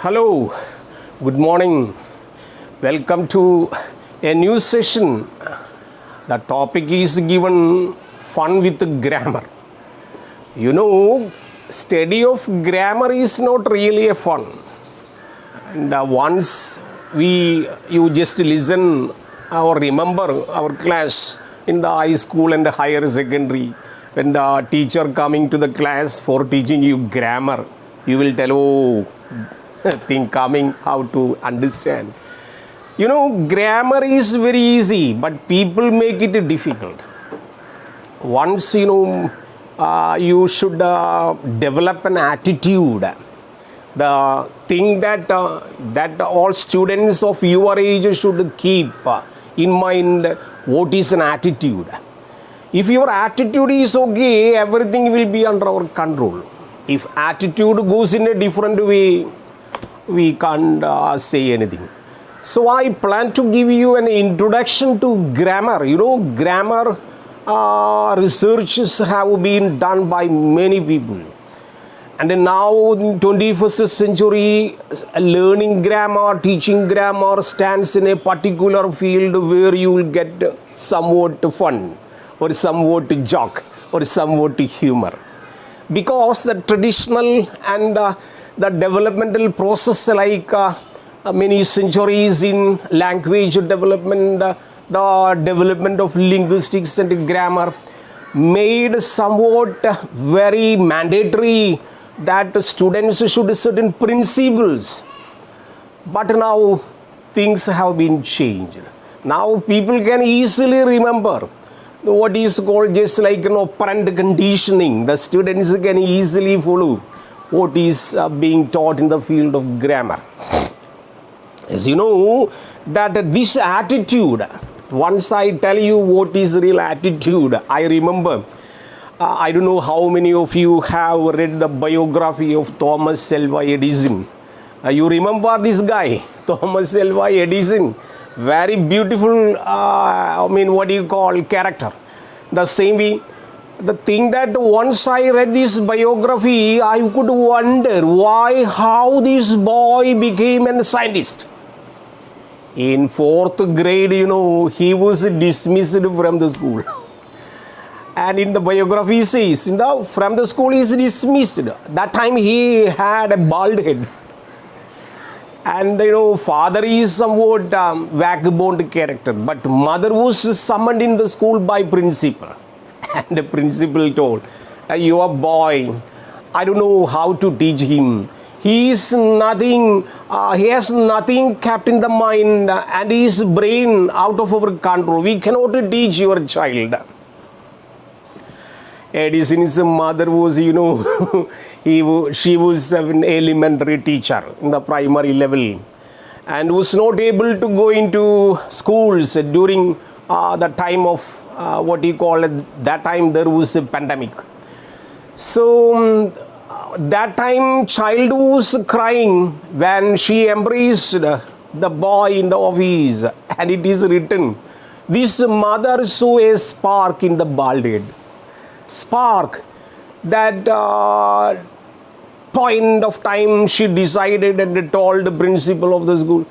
Hello, good morning. Welcome to a new session. The topic is given fun with grammar. Study of grammar is not really a fun. And once you just listen or remember our class in the high school and the higher secondary, when the teacher coming to the class for teaching you grammar, you will tell, oh, thing coming, how to understand. Grammar is very easy, but people make it difficult. Once, you should develop an attitude. The thing that all students of your age should keep in mind, what is an attitude. If your attitude is okay, everything will be under our control. If attitude goes in a different way, we can't say anything. So I plan to give you an introduction to grammar. Grammar researches have been done by many people. And now in 21st century, learning grammar, teaching grammar stands in a particular field where you will get somewhat fun or somewhat joke or somewhat humor. Because the traditional and the developmental process like many centuries in language development, the development of linguistics and grammar made somewhat very mandatory that students should certain principles. But now things have been changed. Now people can easily remember what is called just like parent conditioning. The students can easily follow what is being taught in the field of grammar. As you know, that this attitude, once I tell you what is real attitude, I remember, I don't know how many of you have read the biography of Thomas Alva Edison. You remember this guy, Thomas Alva Edison. Very beautiful, character. The same way, the thing that once I read this biography, I could wonder how this boy became a scientist. In 4th grade, he was dismissed from the school. And in the biography says, from the school he is dismissed. That time he had a bald head. And father is somewhat vagabond character, but mother was summoned in the school by principal. And the principal told, your boy, I don't know how to teach him. He has nothing kept in the mind and his brain out of our control. We cannot teach your child. Edison's mother was, she was an elementary teacher in the primary level and was not able to go into schools during the time of that time there was a pandemic. So that time child was crying when she embraced the boy in the office, and it is written, this mother saw a spark in the bald head. Spark. That point of time she decided and told the principal of the school,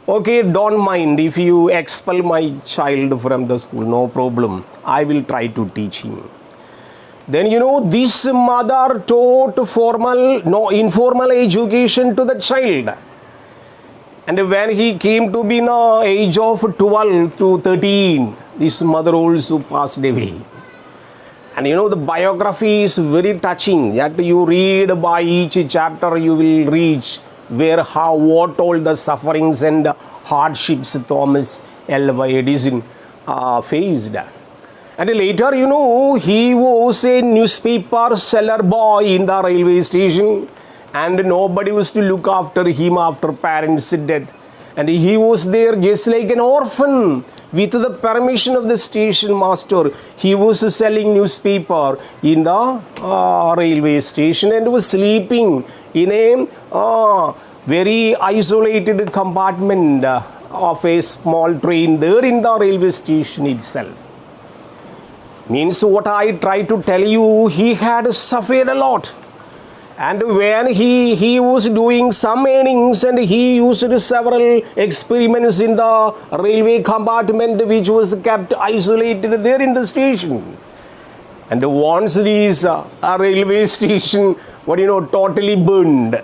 okay, don't mind if you expel my child from the school, no problem. I will try to teach him. Then this mother taught informal education to the child. And when he came to be age of 12 to 13, this mother also passed away. And the biography is very touching. That you read by each chapter, you will reach what all the sufferings and hardships Thomas Alva Edison faced. And later, he was a newspaper seller boy in the railway station, and nobody was to look after him after parents' death. And he was there just like an orphan. With the permission of the station master, he was selling newspaper in the railway station and was sleeping in a very isolated compartment of a small train there in the railway station itself. Means what I try to tell you, he had suffered a lot. And when he was doing some earnings, and he used several experiments in the railway compartment, which was kept isolated there in the station. And once this railway station, totally burned,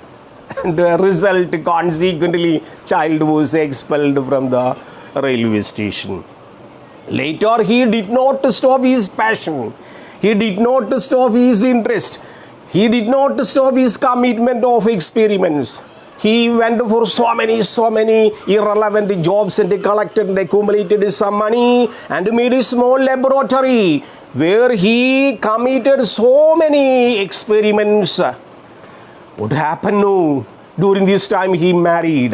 and the result, consequently, child was expelled from the railway station. Later, he did not stop his passion. He did not stop his interest. He did not stop his commitment of experiments. He went for so many irrelevant jobs and collected and accumulated some money and made a small laboratory where he committed so many experiments. What happened now? During this time he married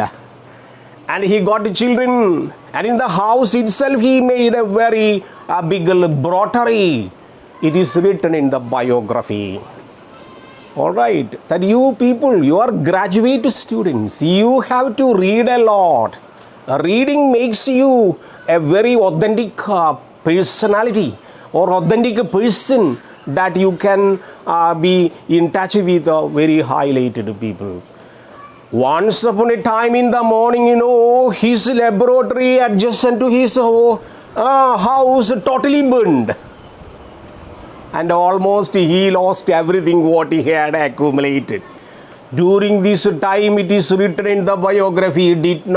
and he got children, and in the house itself he made a very big laboratory. It is written in the biography. All right, that you people, you are graduate students, you have to read a lot. Reading makes you a very authentic personality or authentic person, that you can be in touch with very highlighted people. Once upon a time in the morning, his laboratory adjacent to his house totally burned. And almost he lost everything what he had accumulated. During this time, it is written in the biography, he did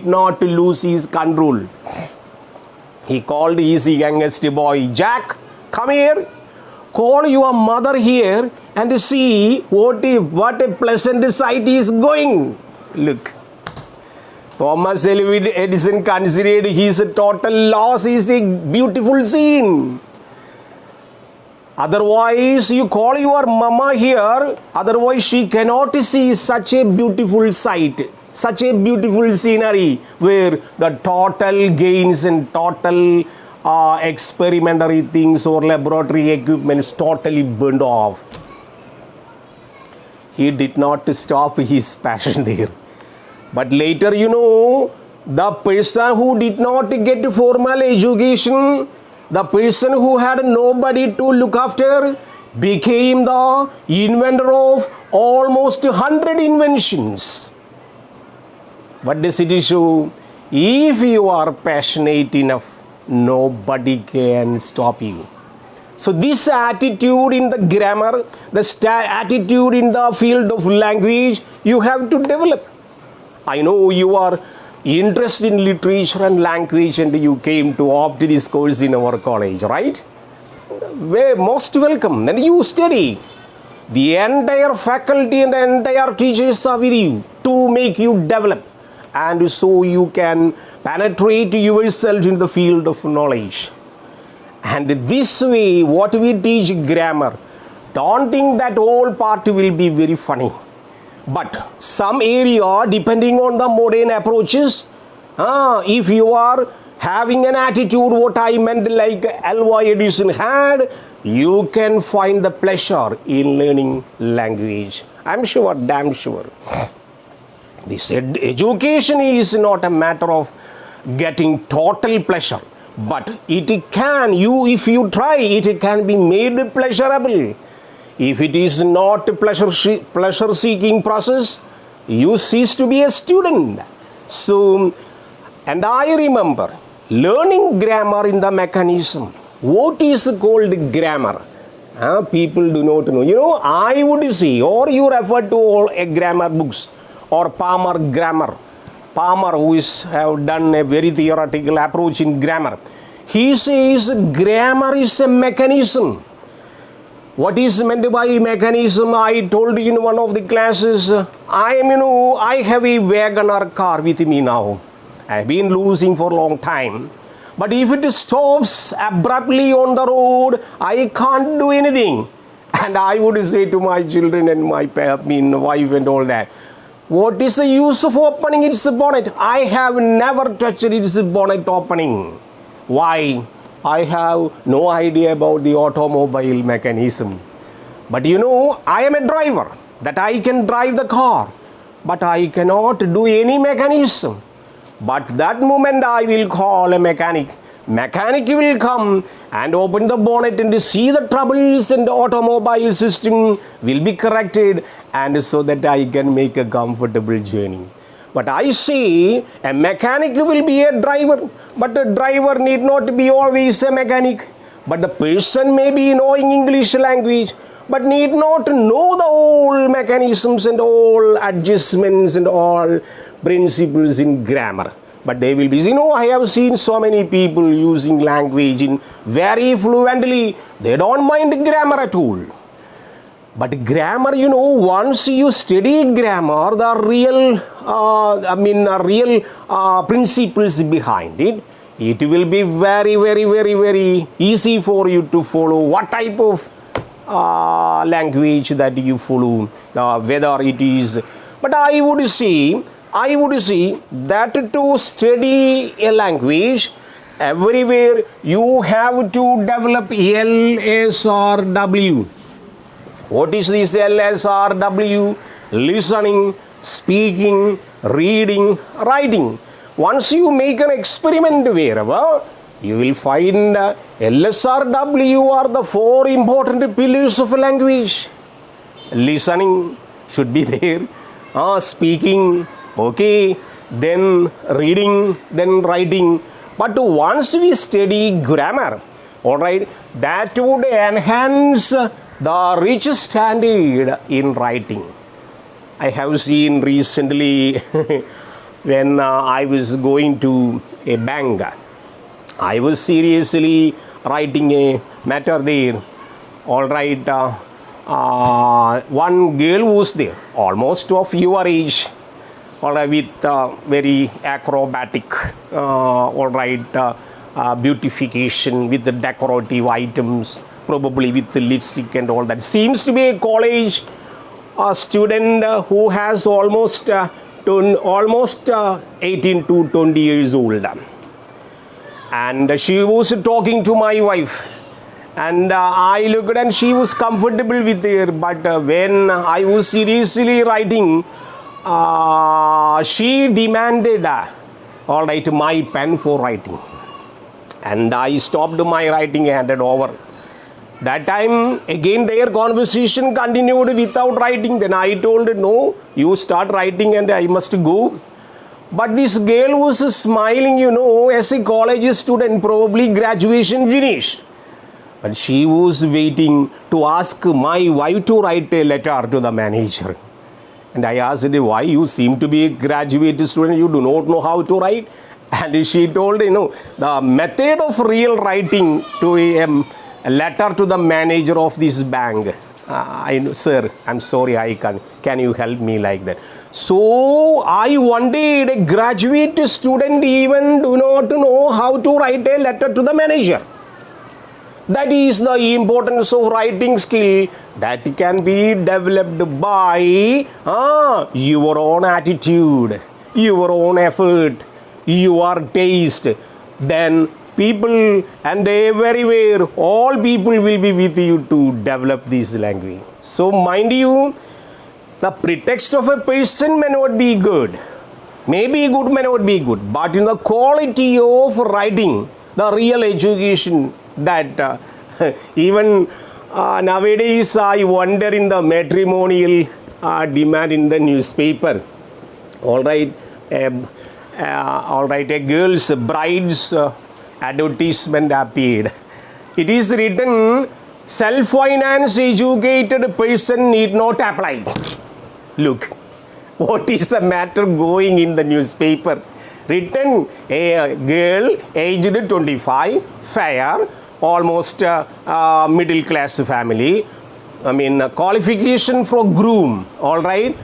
not lose his control. He called his youngest boy, Jack, come here. Call your mother here and see what a pleasant sight is going. Look. Thomas Edison considered his total loss is a beautiful scene. Otherwise, you call your mama here, otherwise she cannot see such a beautiful sight, such a beautiful scenery where the total gains and total experimentary things or laboratory equipments totally burned off. He did not stop his passion there. But later, the person who did not get formal education, the person who had nobody to look after, became the inventor of almost 100 inventions. What does it show? If you are passionate enough, nobody can stop you. So this attitude in the grammar, the attitude in the field of language, you have to develop. I know you are interested in literature and language, and you came to opt this course in our college, right? Most welcome. Then you study. The entire faculty and the entire teachers are with you to make you develop, and so you can penetrate yourself in the field of knowledge. And this way, what we teach grammar, don't think that whole part will be very funny. But some area, depending on the modern approaches, if you are having an attitude, what I meant like Alva Edison had, you can find the pleasure in learning language. I'm sure, damn sure. This education is not a matter of getting total pleasure, but it can, if you try, it can be made pleasurable. If it is not a pleasure-seeking process, you cease to be a student. So, and I remember learning grammar in the mechanism. What is called grammar? People do not know. I would see, or you refer to all grammar books, or Palmer grammar. Palmer, who have done a very theoretical approach in grammar. He says grammar is a mechanism. What is meant by mechanism? I told you in one of the classes, I have a Wagoner car with me now. I have been losing for a long time. But if it stops abruptly on the road, I can't do anything. And I would say to my children and my wife and all that, what is the use of opening its bonnet? I have never touched its bonnet opening. Why? I have no idea about the automobile mechanism. But I am a driver, that I can drive the car, but I cannot do any mechanism. But that moment I will call a mechanic mechanic will come and open the bonnet and see the troubles in the automobile system will be corrected, and so that I can make a comfortable journey. But I say a mechanic will be a driver, but a driver need not be always a mechanic. But the person may be knowing English language, but need not know the whole mechanisms and all adjustments and all principles in grammar. But they will be, I have seen so many people using language in very fluently. They don't mind grammar at all. But grammar, once you study grammar, the real principles behind it, it will be very, very, very, very easy for you to follow what type of language that you follow, whether it is. But I would say that to study a language, everywhere you have to develop LSRW. What is this LSRW? Listening, speaking, reading, writing. Once you make an experiment wherever, you will find LSRW are the 4 important pillars of a language. Listening should be there. Speaking, okay. Then reading, then writing. But once we study grammar, all right, that would enhance the rich standard in writing. I have seen recently when I was going to a bank, I was seriously writing a matter there. All right, one girl was there, almost of your age, all right, with very acrobatic, all right, beautification with the decorative items, probably with the lipstick and all that. Seems to be a college student who has almost 18 to 20 years old. And she was talking to my wife. And I looked and she was comfortable with her. But when I was seriously writing, she demanded, all right, my pen for writing. And I stopped my writing and handed over. That time, again, their conversation continued without writing. Then I told her, no, you start writing and I must go. But this girl was smiling, as a college student, probably graduation finished. But she was waiting to ask my wife to write a letter to the manager. And I asked her, why? You seem to be a graduate student, you do not know how to write. And she told, the method of real writing to a letter to the manager of this bank. Sir, I'm sorry, I can't. Can you help me like that? So I wondered, a graduate student even do not know how to write a letter to the manager. That is the importance of writing skill that can be developed by your own attitude, your own effort, your taste. Then people and everywhere, all people will be with you to develop this language. So mind you, the pretext of a person may not be good. May be good, may not be good. But in the quality of writing, the real education that even nowadays I wonder in the matrimonial demand in the newspaper. All right, a girl's bride's advertisement appeared. It is written, self-finance educated person need not apply. Look, what is the matter going in the newspaper? Written, a girl aged 25, fair, almost middle class family. Qualification for groom, all right.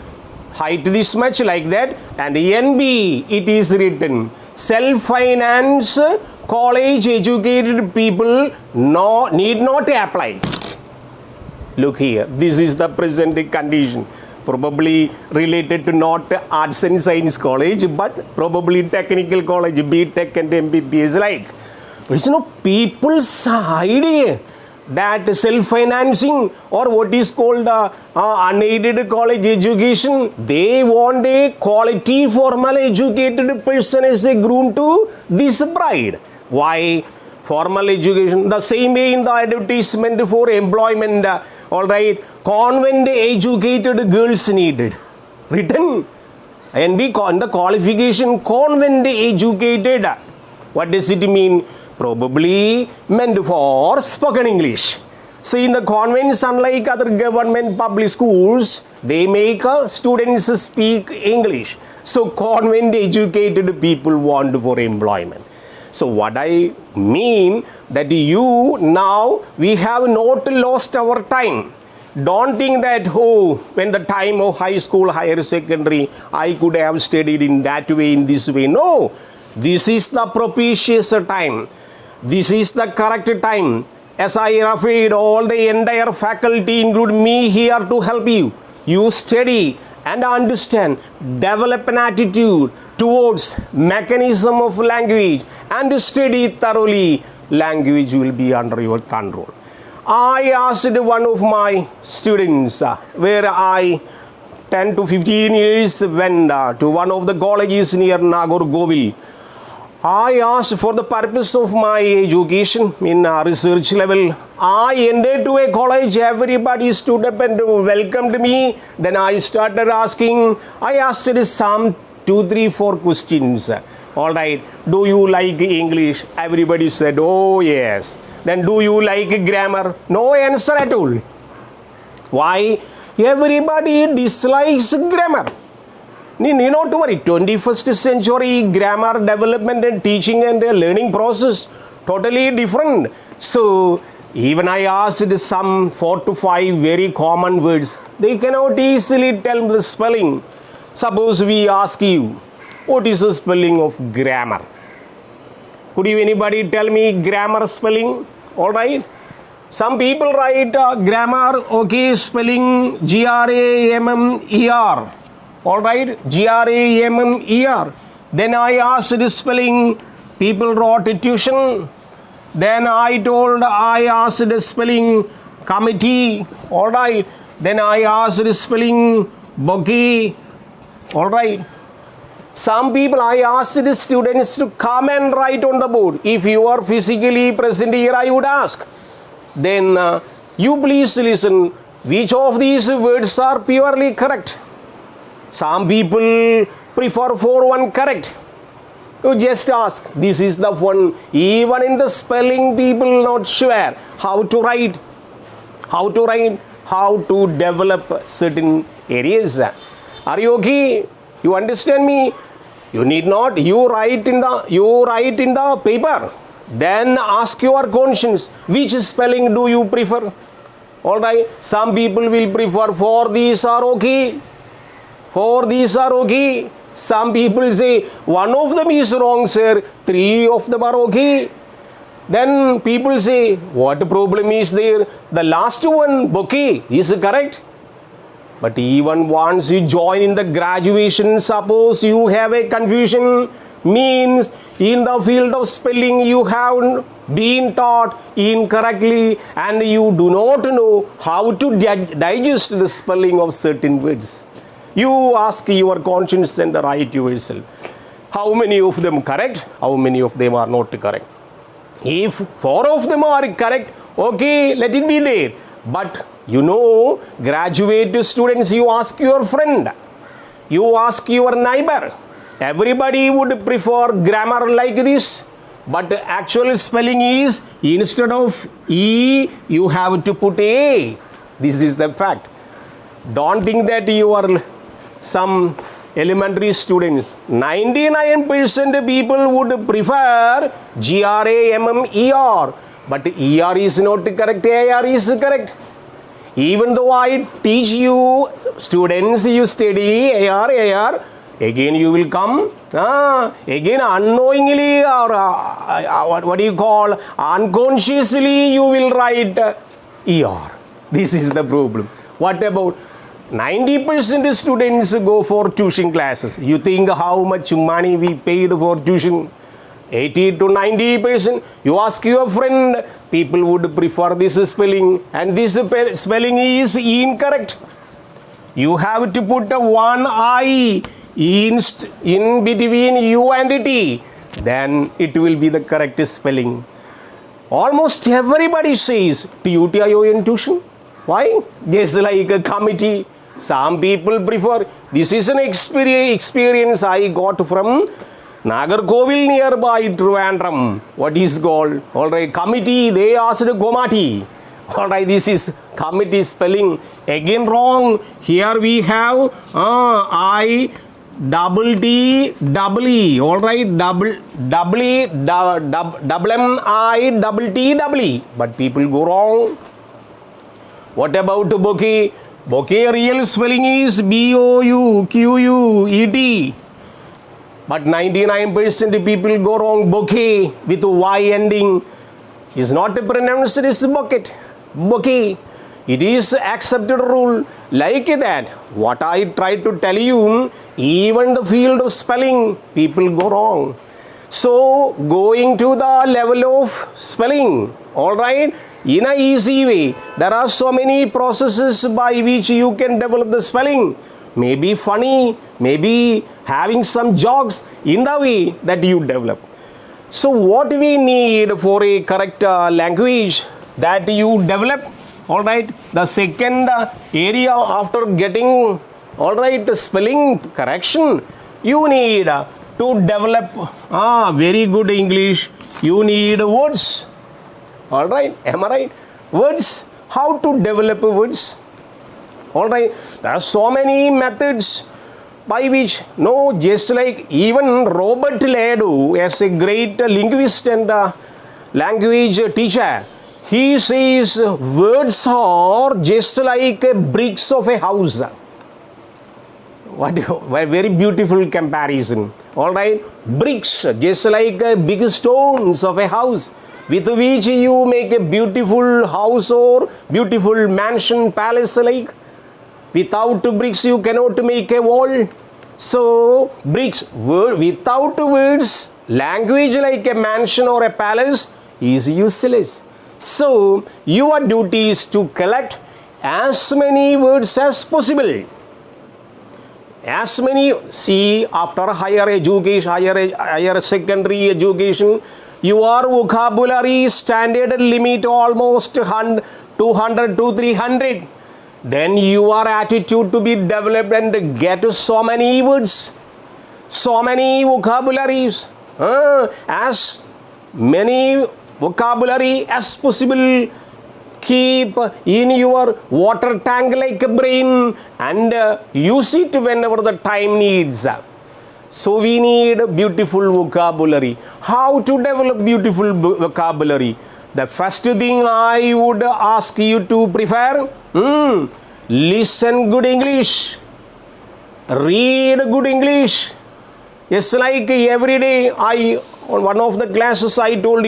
Height this much, like that. And NB, it is written, self-finance college educated people need not apply. Look here, this is the present condition. Probably related to not arts and science college, but probably technical college, B.Tech and MBBS like. But people's idea that self-financing or what is called unaided college education, they want a quality formal educated person as a groom to this bride. Why? Formal education. The same way in the advertisement for employment, all right, convent educated girls needed. Written. And be in the qualification, convent educated. What does it mean? Probably meant for spoken English. So in the convents, unlike other government public schools, they make students speak English. So convent educated people want for employment. So what I mean that you now, we have not lost our time. Don't think that, oh, when the time of high school, higher secondary, I could have studied in that way, in this way. No, this is the propitious time. This is the correct time. As I referred, all the entire faculty, include me, here to help you. You study and understand, develop an attitude towards mechanism of language and study thoroughly. Language will be under your control. I asked one of my students, where I 10 to 15 years went to one of the colleges near Nagarkovil. I asked for the purpose of my education in research level. I entered to a college, everybody stood up and welcomed me. Then I started asking, I asked some 2, 3, 4 questions. All right, do you like English? Everybody said, oh yes. Then do you like grammar? No answer at all. Why? Everybody dislikes grammar. Need not to worry. 21st century grammar development and teaching and learning process totally different. So even I asked some 4 to 5 very common words. They cannot easily tell the spelling. Suppose we ask you, what is the spelling of grammar? Could you anybody tell me grammar spelling? All right. Some people write grammar, okay, spelling G-R-A-M-M-E-R. All right, G-R-A-M-M-E-R. Then I asked the spelling, people wrote tuition. Then I asked the spelling committee. All right. Then I asked the spelling bouquet. All right. Some people, I asked the students to come and write on the board. If you are physically present here, I would ask. Then you please listen. Which of these words are purely correct? Some people prefer for one correct. You just ask. This is the one. Even in the spelling, people not sure how to write, how to develop certain areas. Are you okay? You understand me? You need not. You write in the paper. Then ask your conscience. Which spelling do you prefer? All right. Some people will prefer 4 these are okay. 4 these are okay. Some people say one of them is wrong, sir. 3 of them are okay. Then people say, what problem is there? The last one, bouquet, is correct. But even once you join in the graduation, suppose you have a confusion, means in the field of spelling you have been taught incorrectly and you do not know how to digest the spelling of certain words. You ask your conscience and write yourself. How many of them correct? How many of them are not correct? If 4 of them are correct, okay, let it be there. But you know, graduate students, you ask your friend, you ask your neighbor. Everybody would prefer grammar like this. But actual spelling is, instead of E, you have to put A. This is the fact. Don't think that you are some elementary students. 99% people would prefer GRAMMER. But ER is not correct, AR is correct. Even though I teach you, students, you study AR, again you will come, again unknowingly or what do you call, unconsciously you will write ER. This is the problem. What about 90% students go for tuition classes? You think how much money we paid for tuition? 80 to 90%. You ask your friend, people would prefer this spelling, and this spelling is incorrect. You have to put one I in between U and T. then it will be the correct spelling. Almost everybody says TUTION tuition. Why? Just like a committee. Some people prefer. This is an experience I got from Nagarkovil nearby Trivandrum. What is called? Alright, committee, they asked Gomati. Alright, this is committee spelling. Again wrong. Here we have I double T double E. Alright, double E, double M I double T double E. But people go wrong. What about bouquet? Bouquet real spelling is BOUQUET. But 99% people go wrong. Bouquet with Y ending is not pronounced as bucket. Bouquet. It is accepted rule. Like that, what I try to tell you, even the field of spelling, people go wrong. So, going to the level of spelling, alright, in a easy way, there are so many processes by which you can develop the spelling. Maybe funny, maybe having some jokes in the way that you develop. So, what we need for a correct language that you develop, alright, the second area after getting, alright, spelling correction, you need to develop very good English. You need words. Alright, am I right? Words. How to develop words? Alright, there are so many methods by which, just like even Robert Ledu, as a great linguist and language teacher, he says words are just like bricks of a house. What a very beautiful comparison. Alright, bricks just like big stones of a house with which you make a beautiful house or beautiful mansion, palace like. Without bricks you cannot make a wall. So bricks, without words, language like a mansion or a palace is useless. So your duty is to collect as many words as possible. As many, see, after higher education, higher secondary education, your vocabulary standard limit almost 200 to 300. Then your attitude to be developed and get so many words, so many vocabularies, as many vocabulary as possible. Keep in your water tank like a brain and use it whenever the time needs. So we need beautiful vocabulary. How to develop beautiful vocabulary? The first thing I would ask you to prefer, listen good English, read good English. Yes, like every day on one of the classes I told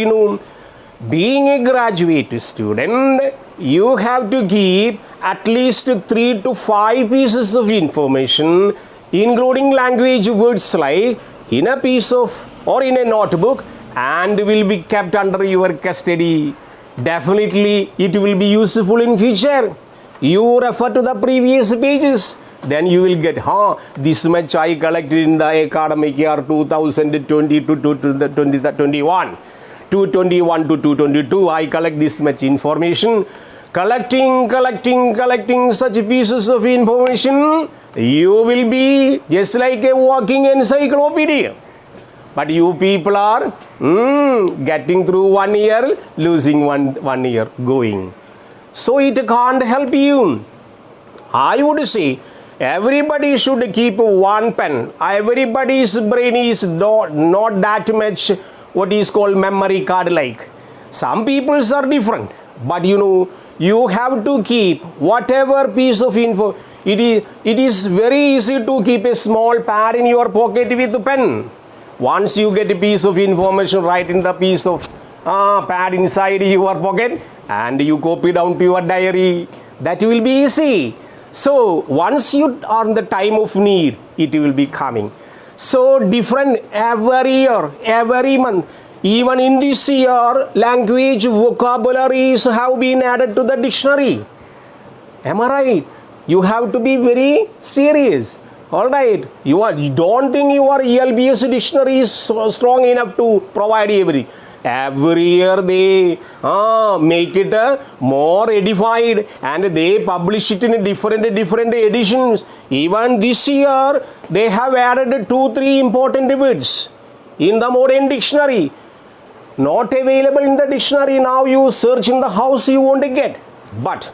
being a graduate student, you have to keep at least 3 to 5 pieces of information, including language words like in a piece of or in a notebook, and will be kept under your custody. Definitely it will be useful in future. You refer to the previous pages, then you will get, this much I collected in the academic year 2020 to 2021. 221 to 222, I collect this much information. Collecting such pieces of information, you will be just like a walking encyclopedia. But you people are getting through 1 year, losing one year going. So it can't help you. I would say everybody should keep one pen. Everybody's brain is not that much what is called memory card like. Some people's are different, but you have to keep whatever piece of info. It is very easy to keep a small pad in your pocket with a pen. Once you get a piece of information, write in the piece of pad inside your pocket and you copy down to your diary. That will be easy. So once you are in the time of need, it will be coming. So different every year, every month. Even in this year, language vocabularies have been added to the dictionary. Am I right? You have to be very serious. All right, you don't think your ELBS dictionary is strong enough to provide everything. Every year they make it more edified, and they publish it in different editions. Even this year they have added 2-3 important words in the modern dictionary, not available in the dictionary. Now you search in the house, you won't get. But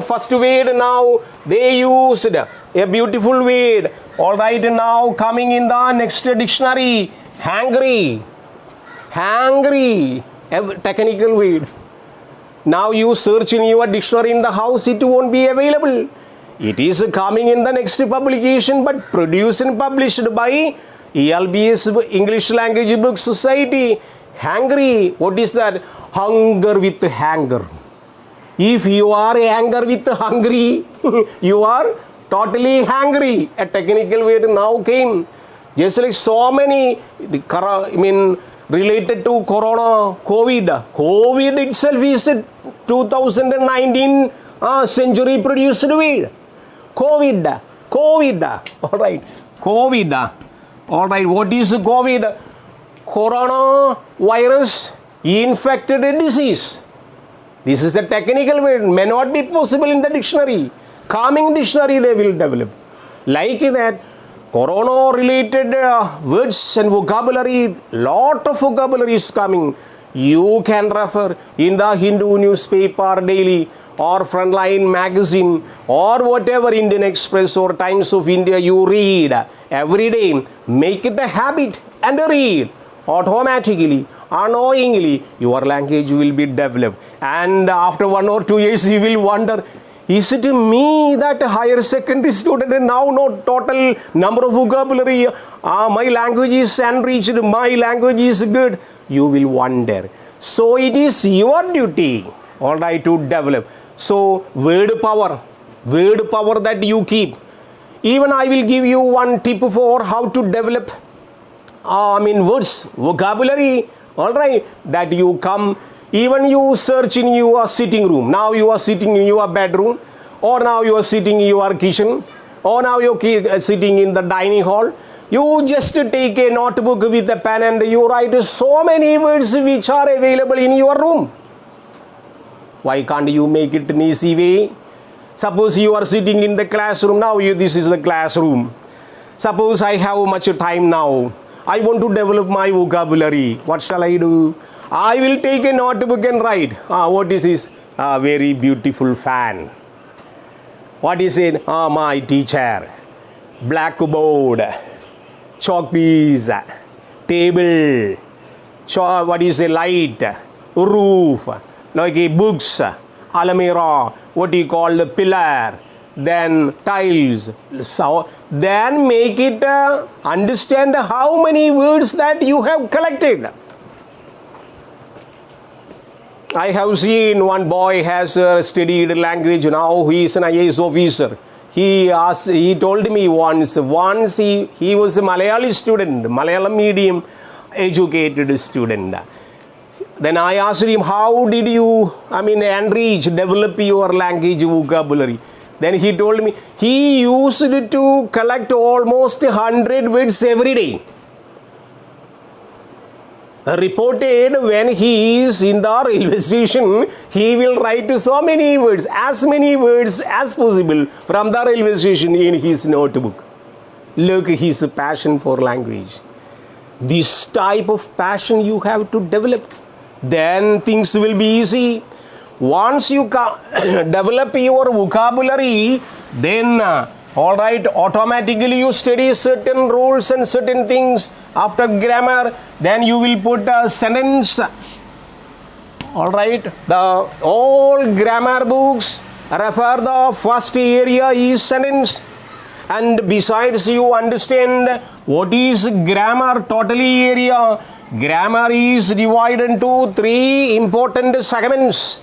first word, now they used a beautiful word. All right, now coming in the next dictionary, hungry, a technical word. Now you search in your dictionary in the house, it won't be available. It is coming in the next publication, but produced and published by ELBS English Language Book Society. Hungry, what is that? Hunger with hanger. If you are angry with hungry, you are totally hungry. A technical word now came. Just like so many, related to Corona, COVID. COVID itself is a 2019 century produced word. COVID. All right. COVID. All right. What is COVID? Corona virus infected disease. This is a technical word, may not be possible in the dictionary. Coming dictionary they will develop. Like that, corona related words and vocabulary, lot of vocabulary is coming. You can refer in the Hindu newspaper daily or Frontline magazine or whatever, Indian Express or Times of India, you read every day. Make it a habit and read. Automatically, unknowingly, your language will be developed. And after 1 or 2 years, you will wonder, is it me that higher secondary student and now not total number of vocabulary? My language is enriched, my language is good. You will wonder. So it is your duty, all right, to develop. So word power that you keep. Even I will give you one tip for how to develop words, vocabulary, all right, that you come, even you search in your sitting room. Now you are sitting in your bedroom, or now you are sitting in your kitchen, or now you are sitting in the dining hall. You just take a notebook with a pen and you write so many words which are available in your room. Why can't you make it an easy way? Suppose you are sitting in the classroom. Now this is the classroom. Suppose I have much time now. I want to develop my vocabulary. What shall I do? I will take a notebook and write. What is this? Very beautiful fan. What is it? My teacher. Blackboard. Chalk piece. Table. What is a light? Roof. Like a books. Almirah. What do you call the pillar? Then tiles. So then make it understand how many words that you have collected. I have seen one boy has studied language. Now he is an IAS officer. He told me once he was a Malayali student, Malayalam medium educated student. Then I asked him, how did you develop your language vocabulary? Then he told me he used to collect almost 100 words every day. Reported when he is in the railway station, he will write so many words as possible from the railway station in his notebook. Look, his passion for language. This type of passion you have to develop. Then things will be easy. Once you develop your vocabulary, then all right, automatically you study certain rules and certain things. After grammar, then you will put a sentence. All right, all grammar books refer the first area is sentence. And besides, you understand what is grammar totally area. Grammar is divided into 3 important segments.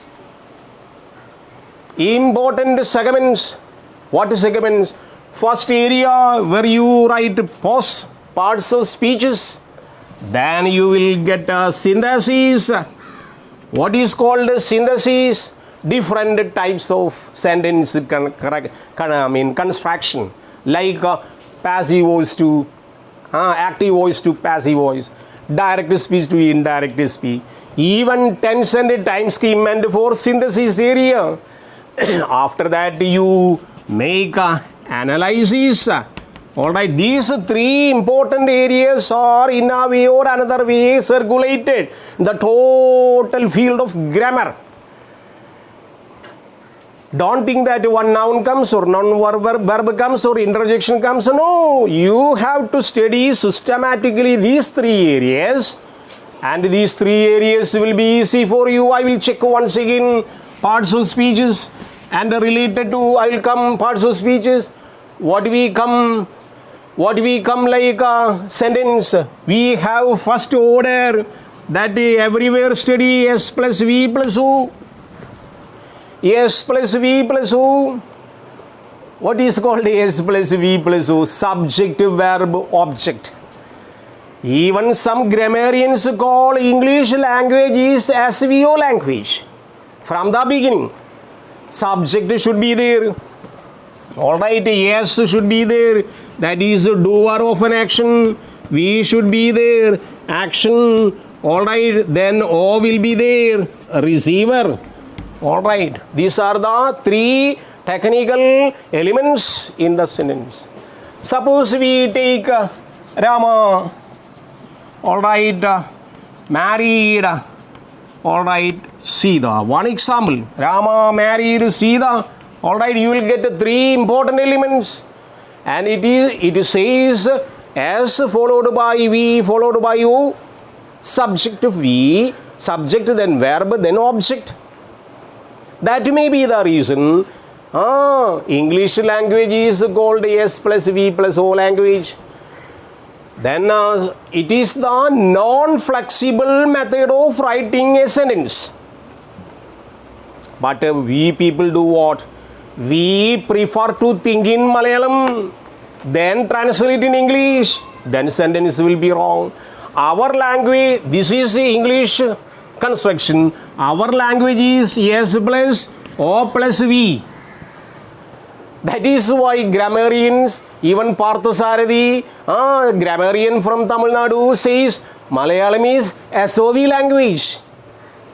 What segments? First area where you write parts of speeches. Then you will get synthesis. What is called synthesis? Different types of sentence construction. Like passive voice to active voice to passive voice, direct speech to indirect speech, even tense and time scheme and for synthesis area. After that you make analysis. Alright, these three important areas are in a way or another way circulated the total field of grammar. Don't think that one noun comes or non-verb comes or interjection comes. No, you have to study systematically these three areas, and these three areas will be easy for you. I will check once again parts of speeches and related to I will come parts of speeches. What we come like a sentence. We have first order that everywhere study S plus V plus O. S plus V plus O. What is called S plus V plus O? Subject, verb, object. Even some grammarians call English language is SVO language. From the beginning, subject should be there. Alright, yes should be there. That is a doer of an action. We should be there. Action. Alright, then O will be there. Receiver. Alright, these are the three technical elements in the sentence. Suppose we take Rama. Alright, married. Alright, Sita. One example. Rama married Sita. Alright, you will get three important elements. And it says S followed by V followed by O. Subject V, subject then verb then object. That may be the reason English language is called S plus V plus O language. Then it is the non-flexible method of writing a sentence. But we people do what? We prefer to think in Malayalam, then translate in English, then sentence will be wrong. Our language, this is English construction. Our language is S plus O plus V. That is why grammarians, even Parthasarathi, grammarian from Tamil Nadu says Malayalam is SOV language.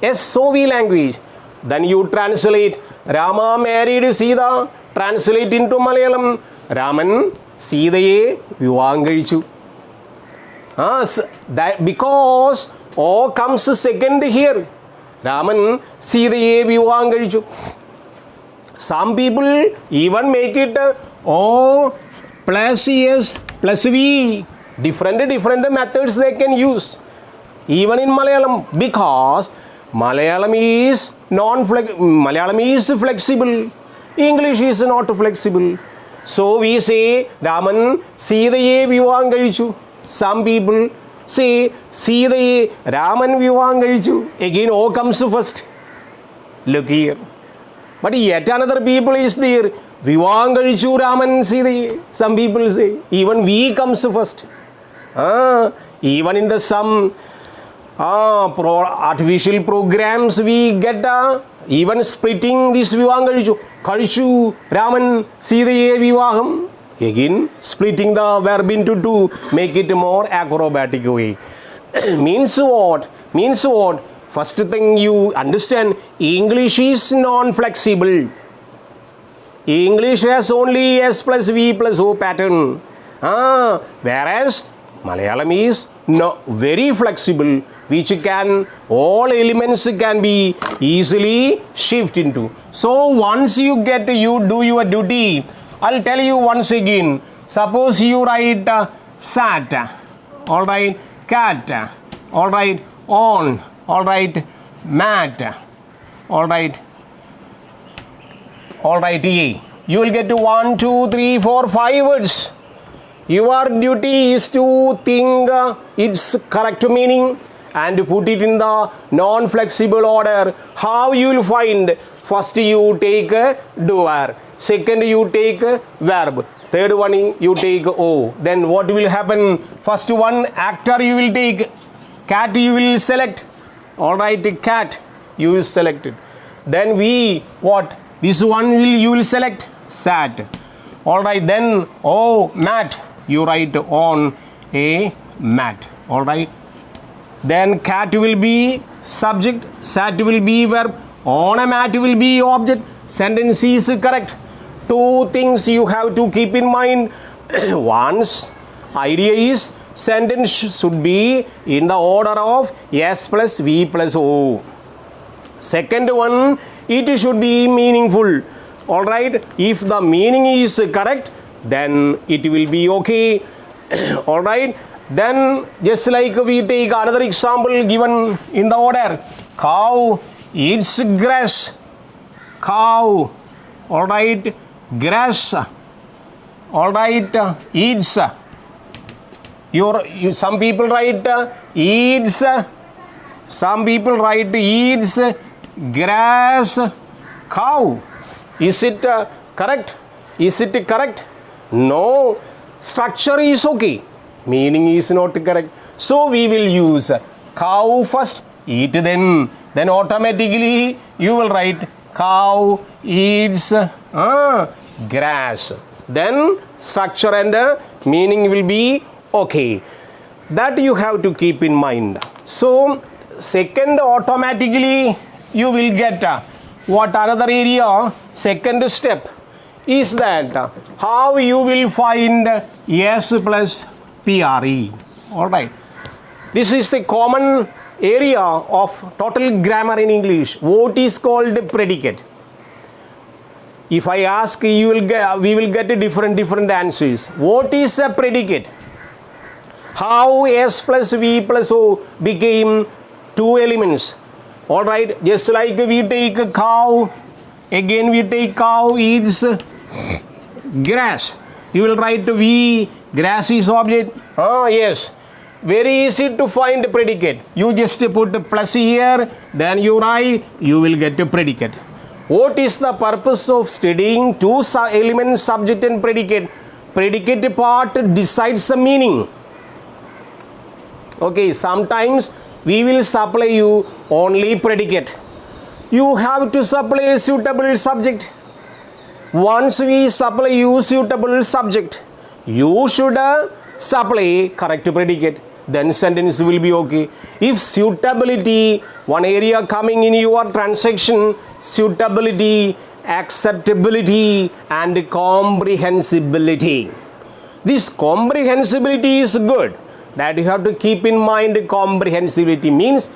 SOV language. Then you translate Rama married Sita, translate into Malayalam. Raman Sitaye Vivaham Kazhichu. That because O comes second here. Raman Sitaye Vivaham Kazhichu. Some people even make it O plus S plus V. Different methods they can use. Even in Malayalam, because Malayalam is flexible. English is not flexible. So we say Raman Sitaye Vivaham Kazhichu. Some people say Sitaye Raman Vivaham Kazhichu. Again O comes first. Look here. But yet another people is there. Vivaham Kazhichu Raman Sitaye. Some people say even V comes first. Even in the some artificial programs we get even splitting this Vivaham Kazhichu. Kazhichu Raman Sitaye Vivaham. Again splitting the verb into two, make it more acrobatic way. Means what? First thing you understand, English is non-flexible. English has only S plus V plus O pattern. Whereas Malayalam is very flexible, which can, all elements can be easily shifted into. So once you do your duty, I'll tell you once again. Suppose you write sat, alright, cat, alright, on, alright, mat, alright, A. You will get 1, 2, 3, 4, 5 words. Your duty is to think its correct meaning and put it in the non-flexible order. How you will find? First you take doer, second you take verb, third one you take O. Then what will happen? First one, actor you will take, cat you will select, alright, cat you will select it. Then we, what? This one you will select, sat. Alright, then O, mat. you write on a mat. All right. Then cat will be subject, sat will be verb, on a mat will be object. Sentence is correct. Two things you have to keep in mind. Once, idea is sentence should be in the order of S plus V plus O. Second one, it should be meaningful. All right. If the meaning is correct, then it will be okay. All right. Then just like we take another example given in the order. Cow eats grass. Cow. All right. Grass. All right. Eats. Some people write eats. Some people write eats grass. Cow. Is it correct? Is it correct? No. Structure is okay. Meaning is not correct. So we will use cow first, eat then automatically you will write cow eats grass. Then structure and meaning will be okay. That you have to keep in mind. So second, automatically you will get what another area. Second step is that how you will find S plus PRE. All right. This is the common area of total grammar in English. What is called predicate? If I ask, we will get different answers. What is a predicate? How S plus V plus O became two elements? All right. Just like we take a cow, again we take cow eats grass. You will write V, grass is object. Yes. Very easy to find predicate. You just put plus here, then you write, you will get a predicate. What is the purpose of studying two elements, subject and predicate? Predicate part decides the meaning. Okay, sometimes we will supply you only predicate. You have to supply a suitable subject. Once we supply you suitable subject, you should supply correct predicate. Then sentence will be okay. If suitability, one area coming in your transaction, suitability, acceptability and comprehensibility. This comprehensibility is good. That you have to keep in mind. Comprehensibility means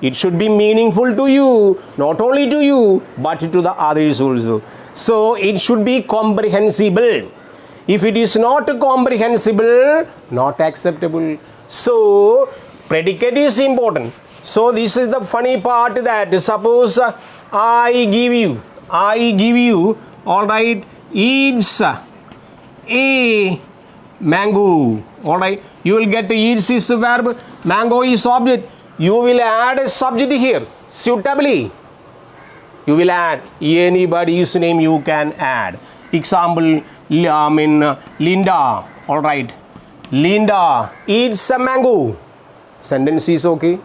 it should be meaningful to you, not only to you, but to the others also. So it should be comprehensible. If it is not comprehensible, not acceptable. So predicate is important. So this is the funny part, that suppose I give you, all right, eats a mango. All right, you will get eats is verb, mango is object. You will add a subject here, suitably. You will add anybody's name you can add. Example, Linda. All right, Linda eats a mango. Sentence is okay.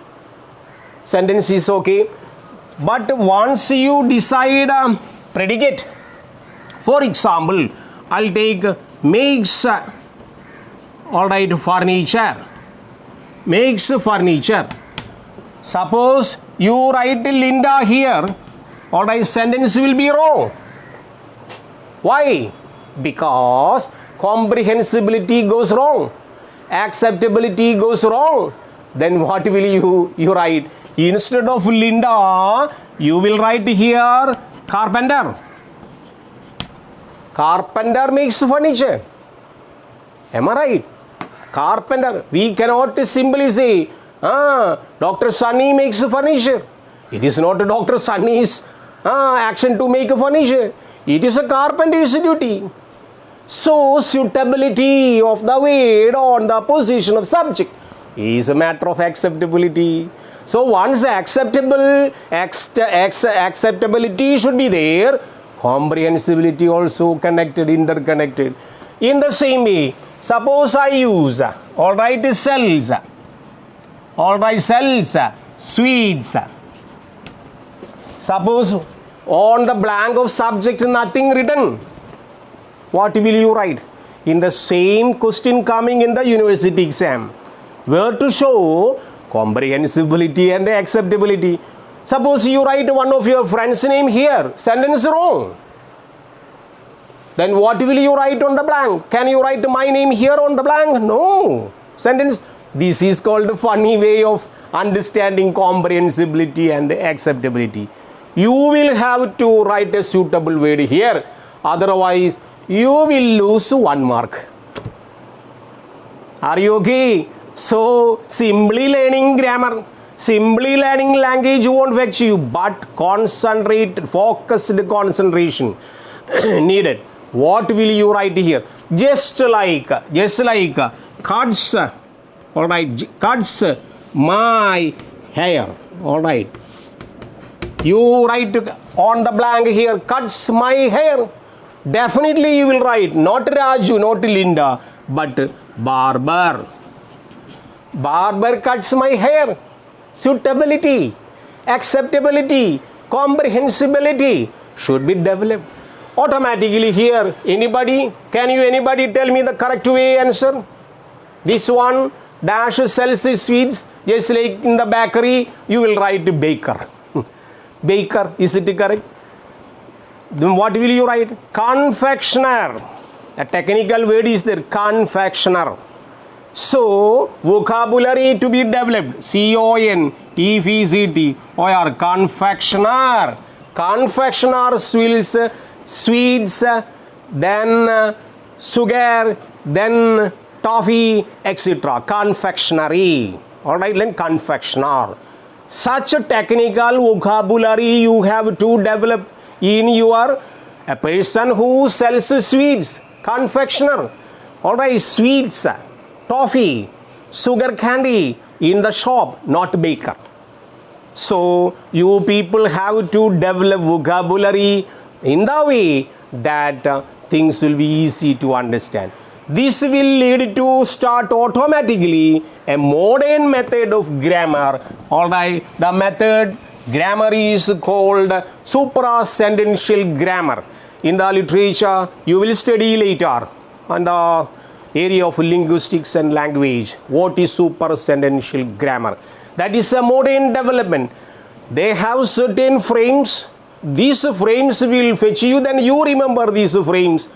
Sentence is okay. But once you decide predicate, for example, I'll take makes, all right, furniture. Makes furniture. Suppose you write Linda here, all right, sentence will be wrong. Why? Because comprehensibility goes wrong, acceptability goes wrong. Then what will you write? Instead of Linda, you will write here carpenter. Carpenter makes furniture. Am I right? Carpenter. We cannot simply say, Dr. Sunny makes furniture. It is not Dr. Sunny's action to make furniture. It is a carpenter's duty. So suitability of the word on the position of subject is a matter of acceptability. So once acceptability should be there, comprehensibility also connected, interconnected. In the same way, suppose I use, all right, sells. All right, sells sweets. Suppose on the blank of subject nothing written. What will you write? in the same question coming in the university exam, where to show comprehensibility and acceptability. Suppose you write one of your friend's name here, sentence wrong. Then what will you write on the blank? Can you write my name here on the blank? No. Sentence. This is called a funny way of understanding comprehensibility and acceptability. You will have to write a suitable word here. Otherwise, you will lose 1 mark. Are you okay? So, simply learning grammar, simply learning language won't vex you, but concentrate, focused concentration needed. What will you write here? Just like cuts, all right, cuts my hair, all right. You write on the blank here, cuts my hair. Definitely you will write, not Raju, not Linda, but barber. Barber cuts my hair. Suitability, acceptability, comprehensibility should be developed. Automatically here, anybody tell me the correct way answer? This one, dash sells sweets, just like in the bakery, you will write baker. Baker, is it correct? Then what will you write? Confectioner. A technical word is there, confectioner. So, vocabulary to be developed, C-O-N-E-F-E-C-T, or confectioner. Confectioner swills, sweets, then sugar, then toffee, etc. Confectionery. Alright, then confectioner. Such a technical vocabulary you have to develop in your a person who sells sweets, confectioner. Alright, sweets, toffee, sugar candy in the shop, not baker. So, you people have to develop vocabulary in the way that things will be easy to understand. This will lead to start automatically a modern method of grammar. Alright, the method grammar is called suprasentential grammar. In the literature, you will study later on the area of linguistics and language. What is suprasentential grammar? That is a modern development. They have certain frames. These frames will fetch you, then you remember these frames.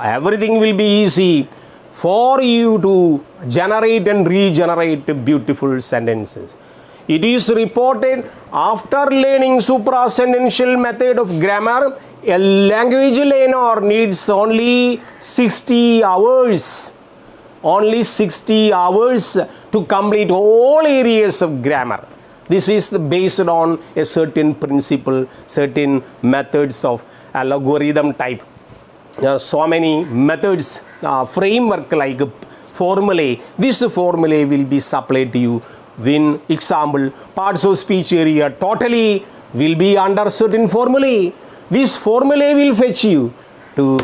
Everything will be easy for you to generate and regenerate beautiful sentences. It is reported after learning suprasentential method of grammar, a language learner needs only 60 hours. Only 60 hours to complete all areas of grammar. This is based on a certain principle, certain methods of algorithm type. So many methods, framework like formulae. This formulae will be supplied to you. When example, parts of speech area totally will be under certain formulae. This formulae will fetch you to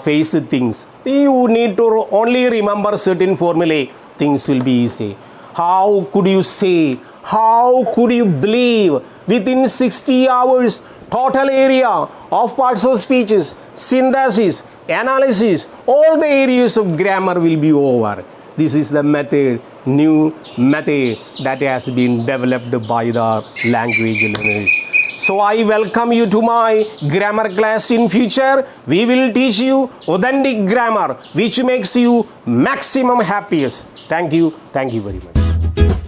face things. You need to only remember certain formulae. Things will be easy. How could you say? How could you believe within 60 hours total area of parts of speeches, synthesis, analysis, all the areas of grammar will be over. This is the method, new method that has been developed by the language learners. So I welcome you to my grammar class in future. We will teach you authentic grammar which makes you maximum happiest. Thank you very much.